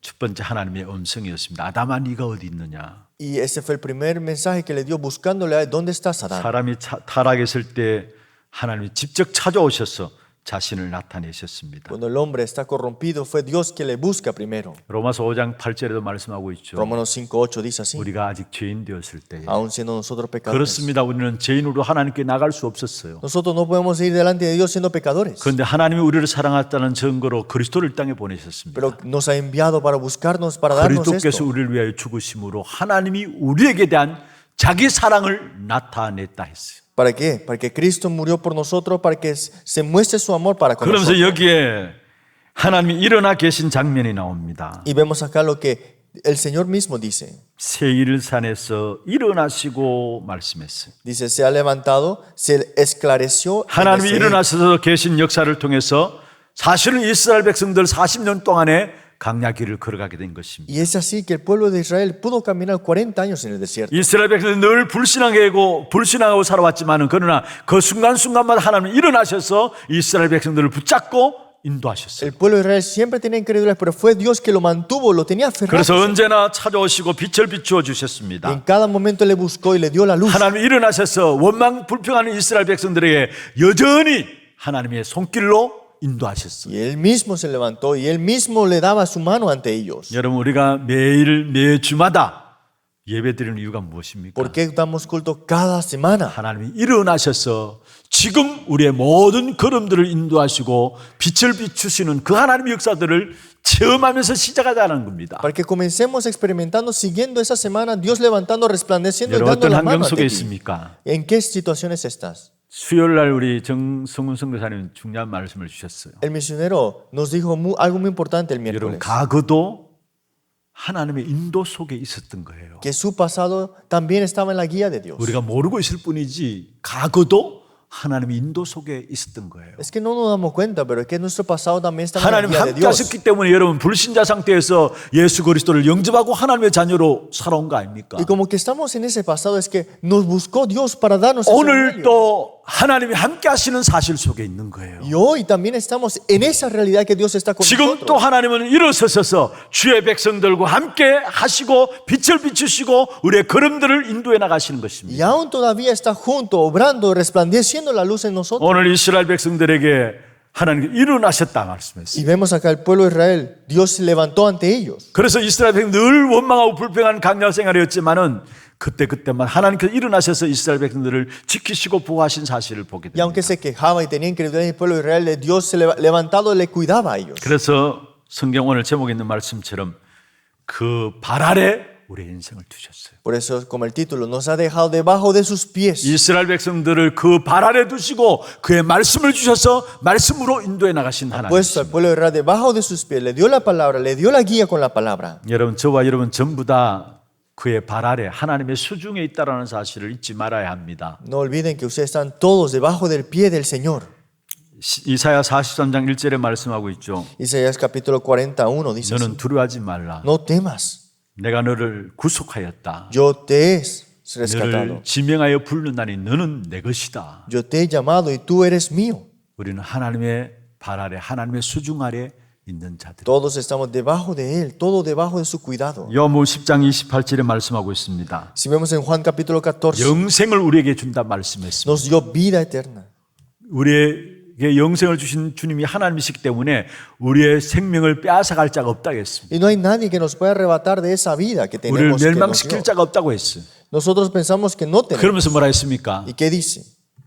S1: 첫 번째 하나님의 음성이었습니다. 아담아 네가 어디 있느냐?
S3: Y ese fue el primer mensaje que le dio buscándole a él, ¿dónde estás, Adán?
S1: 사람이 타락했을 때 하나님이 직접 찾아오셔서 자신을 나타내셨습니다.
S3: Cuando el hombre está corrompido, fue Dios que le busca primero.
S1: 로마서 5장 8절에도 말씀하고 있죠.
S3: Romanos 5:8 dice así,
S1: 우리가 아직 죄인 되었을 때에
S3: aun siendo nosotros pecadores.
S1: 그렇습니다. 우리는 죄인으로 하나님께 나갈 수 없었어요.
S3: Nosotros no podemos ir delante de Dios siendo pecadores.
S1: 그런데 하나님이 우리를 사랑했다는 증거로 그리스도를 땅에 보내셨습니다.
S3: Pero nos ha enviado para buscarnos, para darnos
S1: 그리스도께서
S3: esto.
S1: 우리를 위하여 죽으심으로 하나님이 우리에게 대한 자기 사랑을 나타냈다 했어요.
S3: ¿Para qué? Para que Cristo murió por nosotros, para que se muestre su amor para con
S1: 그러면서
S3: nosotros.
S1: 여기에 하나님이 일어나 계신 장면이 나옵니다.
S3: Y vemos acá lo que el Señor mismo dice.
S1: 세일산에서 일어나시고 말씀했어요.
S3: Dice, se ha levantado, se esclareció. en
S1: 하나님이
S3: Seir.
S1: 일어나셔서 계신 역사를 통해서 사실은 이스라엘 백성들 40년 동안에 강야 길을 걸어가게 된 것입니다.
S3: Y es así que el pueblo de Israel pudo caminar 40 años en el desierto.
S1: 이스라엘 백성들은 늘 불신앙하고 살아왔지만은 그러나 그 순간순간마다 하나님이 일어나셔서 이스라엘 백성들을 붙잡고 인도하셨어요.
S3: El pueblo de Israel siempre tenía incredulidad, pero fue Dios que lo mantuvo, lo tenía aferrado.
S1: 그래서 언제나 찾아오시고 빛을 비추어
S3: Y en
S1: 주셨습니다.
S3: cada momento le buscó y le dio la luz.
S1: 하나님이 일어나셔서 원망 불평하는 이스라엘 백성들에게 여전히 하나님의 손길로 인도하셨어요.
S3: Y él mismo se levantó y él mismo le daba su mano ante ellos.
S1: 여러분 우리가 매주마다 예배드리는 이유가 무엇입니까?
S3: ¿Por qué damos culto cada semana?
S1: 하나님이 일어나셔서 지금 우리의 모든 걸음들을 인도하시고 빛을 비추시는 그 하나님의 역사들을 체험하면서 시작하자는 겁니다.
S3: Para que comencemos experimentando, siguiendo esa semana, Dios levantando, resplandeciendo y
S1: 여러분
S3: dando
S1: 어떤
S3: la
S1: 환경
S3: mano
S1: 속에
S3: ante ti.
S1: 있습니까?
S3: ¿En qué situaciones estás?
S1: 수요일 날 우리 정성훈 선교사님 중요한 말씀을 주셨어요.
S3: El misionero nos dijo algo muy importante el
S1: 여러분
S3: miércoles.
S1: 과거도 하나님의 인도 속에 있었던 거예요.
S3: Que su pasado también estaba en la guía de Dios.
S1: 우리가 모르고 있을 뿐이지 과거도 하나님의 인도 속에 있었던 거예요.
S3: Es que no nos damos cuenta, pero es que nuestro pasado también estaba en la
S1: 하나님
S3: guía de
S1: 함께
S3: Dios.
S1: 하셨기 때문에 여러분 불신자 상태에서 예수 그리스도를 영접하고 하나님의 자녀로 살아온 거 아닙니까?
S3: Y como que estamos en ese pasado, es que nos buscó Dios para darnos ese
S1: 오늘
S3: evangelio.
S1: 또 하나님이 함께 하시는 사실 속에 있는 거예요.
S3: Y hoy también estamos en esa realidad que Dios está con
S1: 지금 또
S3: nosotros.
S1: 하나님은 일어서셔서 주의 백성들과 함께 하시고 빛을 비추시고 우리의 걸음들을 인도해 나가시는
S3: Y
S1: 것입니다.
S3: aún todavía está junto, obrando, resplandeciendo la luz en nosotros.
S1: 오늘 이스라엘 백성들에게 하나님이 일어나셨다
S3: Y
S1: 말씀했어요.
S3: vemos acá el pueblo de Israel, Dios se levantó ante ellos.
S1: 그래서 이스라엘 백성 늘 원망하고 불평한 강야 생활이었지만은 그때만 하나님께서 일어나셔서 이스라엘 백성들을 지키시고 보호하신 사실을 보게
S3: Y aunque
S1: 됩니다.
S3: se quejaba y tenía incredulidad en el pueblo de Israel, Dios se levantado le cuidaba a ellos.
S1: 그래서 성경 오늘 제목에 있는 말씀처럼 그 발 아래 우리의 인생을 두셨어요.
S3: Por eso, como el título, nos ha dejado debajo de sus pies.
S1: 이스라엘 백성들을 그 발 아래 두시고 그의 말씀을 주셔서 말씀으로 인도해 나가신 하나님.
S3: Puesto al pueblo de Israel debajo de sus pies, le dio la palabra, le dio la guía con la palabra.
S1: 여러분, 저와 여러분 전부 다 그의 발 아래 하나님의 수중에 있다라는 사실을 잊지 말아야 합니다.
S3: No olviden que ustedes están todos debajo del pie del Señor.
S1: 이사야 43장 1절에 말씀하고 있죠.
S3: Isaías capítulo 41 dice así,
S1: 너는 두려워하지 말라.
S3: no temas,
S1: 내가 너를 구속하였다.
S3: yo te he rescatado,
S1: 너를 지명하여 부르나니 너는 내 것이다.
S3: yo te he llamado y tú eres mío.
S1: 우리는 하나님의 발 아래 하나님의 수중 아래 있는 자들.
S3: Todos estamos debajo de Él, todo debajo de su cuidado.
S1: 요한복음 10장 28절에 말씀하고 있습니다.
S3: Si vemos en Juan capítulo 14,
S1: 영생을 우리에게 준다 말씀했습니다.
S3: nos dio vida eterna.
S1: 우리에게 영생을 주신 주님이 하나님이시기 때문에 우리의 생명을 빼앗아갈 자가 없다고 했습니다.
S3: Y no hay nadie que nos pueda arrebatar de esa vida que
S1: 우리를
S3: tenemos. Que nos
S1: 멸망시킬
S3: dio.
S1: 자가 없다고 했어요.
S3: Nosotros pensamos que no tenemos.
S1: 그러면서 뭐라 했습니까?
S3: ¿Y qué dice?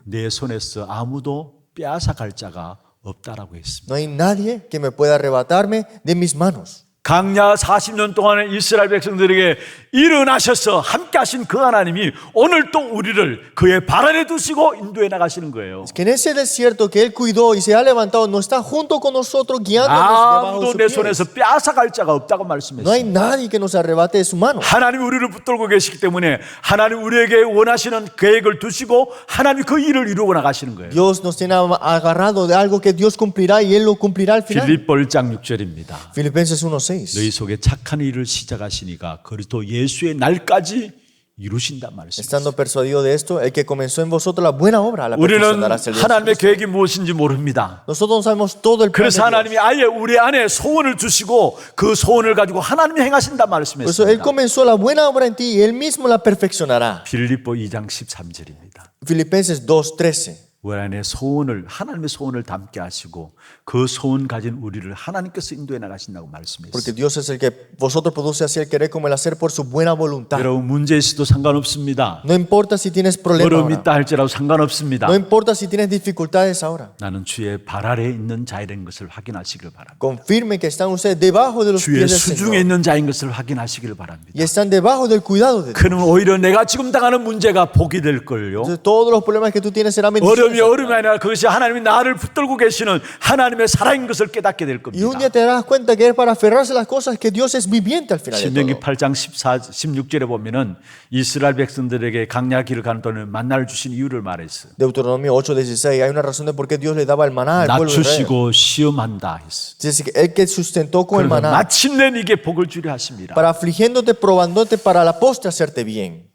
S1: 내 손에서 아무도 빼앗아갈 자가 없다라고 했습니다.
S3: No hay nadie que me pueda arrebatarme de mis manos.
S1: 강야 40년 동안의 이스라엘 백성들에게 일어나셔서 함께 하신 그 하나님이 오늘 또 우리를 그의 발 아래 두시고 인도해 나가시는 거예요.
S3: Que en ese desierto que Él cuidó y se ha levantado, no está junto con nosotros guiándonos debajo
S1: 아무도
S3: de
S1: 내
S3: sus pies.
S1: 손에서 빼앗아갈 자가 없다고
S3: No hay
S1: 말씀했습니다.
S3: nadie que nos arrebate de su mano.
S1: 하나님이 우리를 붙들고 계시기 때문에 하나님 우리에게 원하시는 계획을 두시고 하나님이 그 일을 이루고 나가시는 거예요.
S3: Dios nos tiene agarrado de algo que Dios cumplirá y Él lo cumplirá al final.
S1: 빌립보 1장 6절입니다.
S3: Filipenses 1:6.
S1: 너희 속에 착한 일을 시작하시니까 그리스도 예수의 날까지 이루신단 말씀입니다.
S3: Estando persuadido de esto, el que comenzó en vosotros la buena obra la
S1: 우리는
S3: perfeccionará hasta el día de
S1: 하나님의
S3: Jesucristo.
S1: 계획이 무엇인지 모릅니다.
S3: Nosotros no sabemos todo el plan de
S1: 그래서
S3: Dios.
S1: 하나님이 아예 우리 안에 소원을 주시고 그 소원을 가지고 하나님이 행하신다
S3: Por eso Él
S1: 말씀했습니다.
S3: comenzó la buena obra en ti y Él mismo la perfeccionará.
S1: 빌립보 2장 13절입니다.
S3: Filipenses 2:13.
S1: 우리 안에 소원을 하나님의 소원을 담게 하시고 그 소원 가진 우리를 하나님께서 인도해 나가신다고
S3: Porque
S1: 말씀했습니다.
S3: Dios es el que vosotros produce así el querer como el hacer por su buena voluntad.
S1: 여러분 문제 있어도 상관없습니다.
S3: No importa si tienes problemas
S1: 어려움
S3: ahora.
S1: 있다 할지라도 상관없습니다.
S3: No importa si tienes dificultades ahora.
S1: 나는 주의 발 아래에 있는 자이라는 것을 확인하시길 바랍니다.
S3: Confirmen que están ustedes debajo de los
S1: 주의
S3: pies del
S1: 수중에
S3: Señor.
S1: 있는 자인 것을 확인하시길 바랍니다.
S3: Y están debajo del cuidado de Dios.
S1: 그러면 오히려 내가 지금 당하는 문제가 복이 될 걸요.
S3: Entonces, todos los problemas que tú tienes serán
S1: 어려움이
S3: bendiciones.
S1: 어려움이 아니라 그것이 하나님이 나를 붙들고 계시는 하나님의 살아있는 것을 깨닫게 될
S3: Y un
S1: 겁니다.
S3: día te darás cuenta que es para aferrarse a las cosas que Dios es viviente al final de
S1: 신명기
S3: todo.
S1: 8장 16절에 보면은 이스라엘 백성들에게 강야 길을 가는 동안 만나를 주신 이유를 말했어요.
S3: Deuteronomio 8:16. Hay una razón de por qué Dios le daba el maná al pueblo de Israel.
S1: 낮추시고 시험한다 했어.
S3: Dice que el que sustentó con el
S1: 그래서
S3: maná
S1: 마침내 네게 복을 주려 하십니다.
S3: para afligiéndote, probándote para la postre hacerte bien.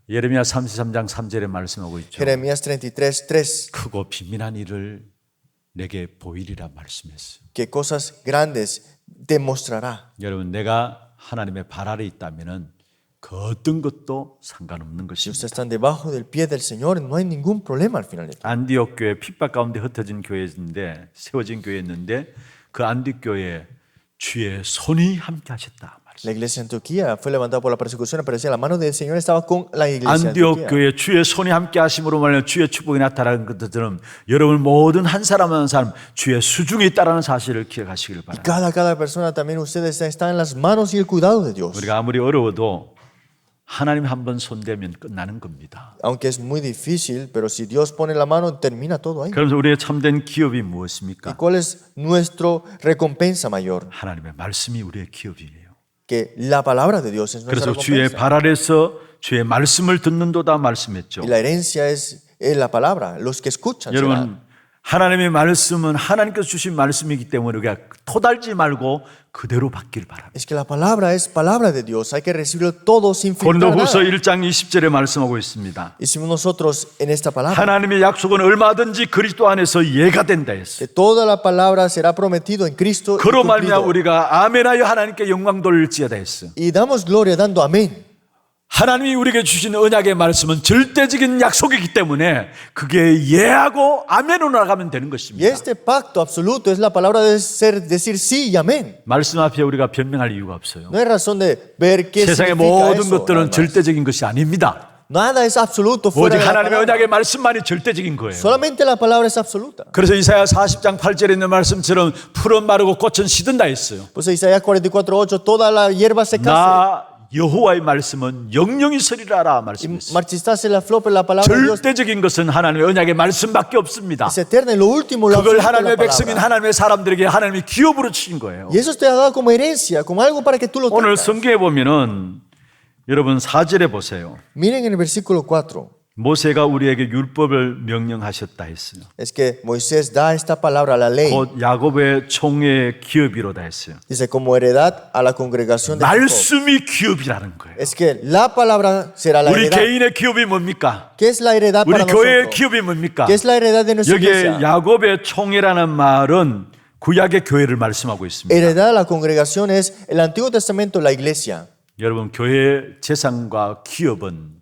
S1: 예레미야 33장 3절에 말씀하고 있죠.
S3: Jeremías 33:3.
S1: 크고 비밀한 일을 내게 보이리라 말씀했어요.
S3: Que cosas grandes te mostrará.
S1: 여러분 내가 하나님의 발 아래 있다면은 그 어떤 것도 상관없는
S3: Si
S1: 것입니다.
S3: ustedes están debajo del pie del Señor, no hay ningún problema al final de todo.
S1: 안디옥 교회 핍박 가운데 흩어진 교회인데 세워진 교회였는데 그 안디옥 교회에 주의 손이 함께 하셨다.
S3: La iglesia en Turquía fue levantada por la persecución, pero decía, la mano del Señor estaba con la iglesia en
S1: 안디옥
S3: Turquía.
S1: 교회 주의 손이 함께 하심으로 말하면 주의 축복이 나타나는 것들은 여러분 모든 한 사람 한 사람 주의 수중에 있다라는 사실을 기억하시길 바랍니다.
S3: Cada persona también ustedes están en las manos y el cuidado de Dios.
S1: 우리가 아무리 어려워도 하나님 한 번 손대면 끝나는 겁니다.
S3: Aunque es muy difícil, pero si Dios pone la mano, termina todo ahí.
S1: 그러면서 우리의 참된 기업이
S3: ¿Y
S1: 무엇입니까?
S3: cuál es nuestra recompensa mayor?
S1: 하나님의 말씀이 우리의 기업이에요.
S3: Que la palabra de Dios es nuestra
S1: 그래서 주의
S3: recompensa.
S1: 발 아래서 주의 말씀을 듣는도다 말씀했죠.
S3: Y la herencia es la palabra, los que escuchan. serán.
S1: 여러분 하나님의 말씀은 하나님께서 주신 말씀이기 때문에 우리가 토달지 말고 그대로 받길 바랍니다.
S3: Es que la palabra es palabra de Dios. Hay que recibirlo todo sin filtrar
S1: 고린도후서
S3: nada.
S1: 1장 20절에 말씀하고 있습니다.
S3: Hicimos nosotros en esta palabra
S1: 하나님의 약속은 얼마든지 그리스도 안에서 예가 된다 했어요.
S3: que toda la palabra será prometido en Cristo y
S1: 그로 말미암아
S3: cumplido.
S1: 우리가 아멘하여 하나님께 영광 돌릴지어다 했어요.
S3: Y damos gloria dando amén.
S1: 하나님이 우리에게 주신 언약의 말씀은 절대적인 약속이기 때문에 그게 예하고 아멘으로 나가면 되는
S3: Y
S1: 것입니다.
S3: este pacto absoluto es la palabra de decir sí y amén.
S1: 말씀 앞에 우리가 변명할 이유가 없어요.
S3: No hay razón de ver qué
S1: 세상의
S3: significa
S1: 모든
S3: eso.
S1: 것들은
S3: nada más.
S1: 절대적인 것이 아닙니다.
S3: Nada es absoluto fuera
S1: 오직
S3: de la
S1: 하나님의
S3: palabra.
S1: 언약의 말씀만이 절대적인 거예요.
S3: Solamente la palabra es absoluta.
S1: 그래서 이사야 40장 8절에 있는 말씀처럼 풀은 마르고 꽃은 시든다 했어요.
S3: Pues Isaías 44:8 toda la hierba secase
S1: 나 여호와의 말씀은 영영이 서리라라
S3: y
S1: 말씀했어요.
S3: marchitase la flor, pero la palabra de Dios
S1: 절대적인 것은 하나님의 언약의 말씀밖에 없습니다.
S3: es eterna y lo último lo
S1: 그걸
S3: absoluto es
S1: 하나님의
S3: la
S1: 백성인
S3: palabra.
S1: 하나님의 사람들에게 하나님이 기업으로 주신 거예요.
S3: Y eso te ha dado como herencia, como algo para que tú lo
S1: 오늘
S3: tengas.
S1: 성경에 보면은 여러분 4절에 보세요.
S3: Miren en el versículo 4.
S1: 모세가 우리에게 율법을 명령하셨다 했어요.
S3: Es que Moisés da esta palabra a la ley.
S1: 곧 야곱의 총의 기업이로다 했어요.
S3: Dice como heredad a la congregación de Jacob.
S1: 말씀이 기업이라는 거예요.
S3: Es que la palabra será la
S1: 우리
S3: heredad.
S1: 개인의 기업이 뭡니까?
S3: ¿Qué es la heredad
S1: 우리
S3: para
S1: 교회의
S3: nosotros?
S1: 기업이 뭡니까?
S3: ¿Qué es la heredad de nuestra
S1: 여기에
S3: iglesia?
S1: 야곱의 총이라는 말은 구약의 교회를 말씀하고 있습니다.
S3: Heredad a la congregación es el Antiguo Testamento, la iglesia.
S1: 여러분 교회의 재산과 기업은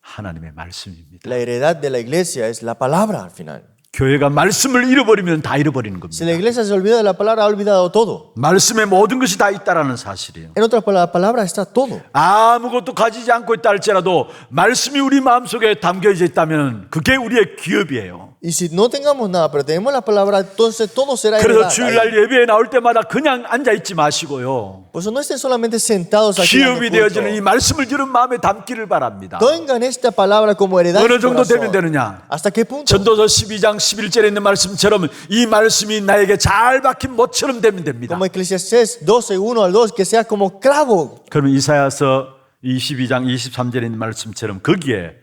S1: 하나님의 말씀입니다.
S3: La heredad de la iglesia es la palabra al final.
S1: 교회가 말씀을 잃어버리면 다 잃어버리는
S3: Si la
S1: 겁니다.
S3: iglesia se olvida de la palabra, ha olvidado todo.
S1: 말씀에 모든 것이 다 있다라는 사실이에요.
S3: En otras palabras, la palabra está todo.
S1: 아무것도 가지지 않고 있다 할지라도 말씀이 우리 마음속에 담겨져 있다면 그게 우리의 기업이에요.
S3: Y si no tengamos nada, pero tenemos la palabra, entonces todo será
S1: 그래서
S3: heredad.
S1: 주일날 예배에 나올 때마다 그냥 앉아 있지 마시고요.
S3: Por eso no estén solamente sentados aquí en
S1: 기업이
S3: el culto.
S1: 되어지는 이 말씀을 들은 마음에 담기를 바랍니다.
S3: Tengan esta palabra como heredad en
S1: 어느
S3: su
S1: 정도
S3: corazón.
S1: 되면 되느냐?
S3: ¿Hasta qué punto?
S1: 전도서 12장 11절에 있는 말씀처럼 이 말씀이 나에게 잘 박힌 못처럼 되면 됩니다.
S3: Como Eclesiastés 12, 1 al 2, que sea como clavo.
S1: 그러면 이사야서 22장 23절에 있는 말씀처럼 거기에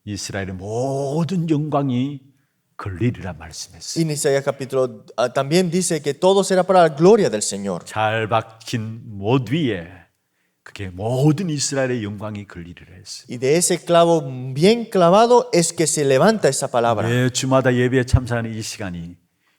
S1: 이스라엘의 모든 영광이 걸리리라 말씀했어요.
S3: En Isaías capítulo también dice que todo será para la gloria del Señor.
S1: 잘 박힌 못 위에 그게 모든 이스라엘의 영광이 걸리리라 했어요.
S3: Y de ese clavo bien clavado es que se levanta esa palabra.
S1: 매 주마다 예배에 참석하는 이 시간이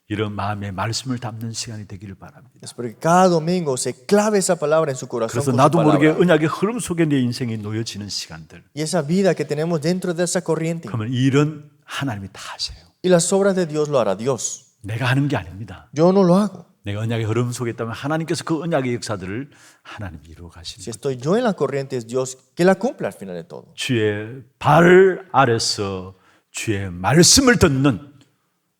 S1: 이런 마음의 말씀을 담는 시간이 되기를 바랍니다.
S3: Es porque cada domingo se clave esa palabra en su corazón.
S1: 그래서
S3: Con su
S1: 나도 모르게
S3: palabra.
S1: 언약의 흐름 속에 내 인생이 놓여지는 시간들.
S3: Y esa vida que tenemos dentro de esa corriente.
S1: 그러면 이런 하나님이 다 하세요.
S3: Y las obras de Dios lo hará Dios.
S1: 내가 하는 게 아닙니다.
S3: Yo no lo hago.
S1: 내가 언약의 흐름 속에 있다면 하나님께서 그 언약의 역사들을 하나님이 이루어 가시는
S3: Si
S1: 거예요.
S3: estoy yo en la corriente, es Dios que la cumple al final de todo.
S1: 주의 발 아래서 주의 말씀을 듣는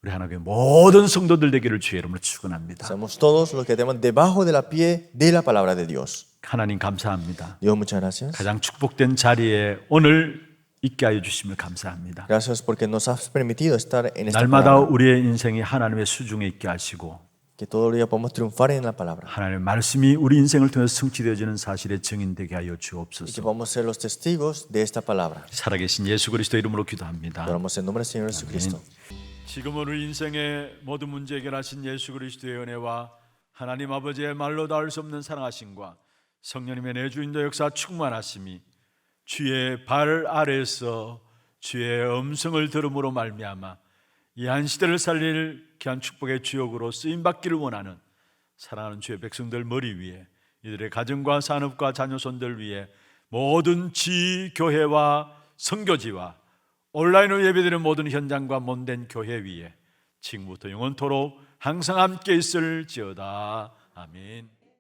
S1: 우리 하나님의 모든 성도들 되기를 주의 이름으로 축원합니다.
S3: Somos todos los que tenemos debajo de la pie de la palabra de Dios.
S1: 하나님 감사합니다.
S3: Dios, muchas gracias.
S1: 가장 축복된 자리에 오늘 있게 하여 주심을 감사합니다.
S3: Gracias porque nos has permitido estar en esta
S1: 날마다
S3: palabra.
S1: 우리의 인생이 하나님의 수중에 있게 하시고
S3: Que todo el día podamos triunfar en la palabra.
S1: 하나님의 말씀이 우리 인생을 통해서 성취되어지는 사실의 증인되게 하여
S3: Y que
S1: 주옵소서.
S3: podamos ser los testigos de esta palabra.
S1: 살아계신 예수 그리스도 이름으로 기도합니다.
S3: Oramos en nombre del Señor Jesucristo.
S1: 지금 우리 인생의 모든 문제 해결하신 예수 그리스도의 은혜와 하나님 아버지의 말로 닿을 수 없는 사랑하심과 성령님의 내주인도 역사 충만하심이 주의 발 아래에서 주의 음성을 들음으로 말미암아 이 한 시대를 살릴 귀한 축복의 주역으로 쓰임받기를 원하는 사랑하는 주의 백성들 머리 위에 이들의 가정과 산업과 자녀손들 위에 모든 지교회와 선교지와 온라인으로 예배드리는 모든 현장과 몸된 교회 위에 지금부터 영원토록 항상 함께 있을지어다. 아멘.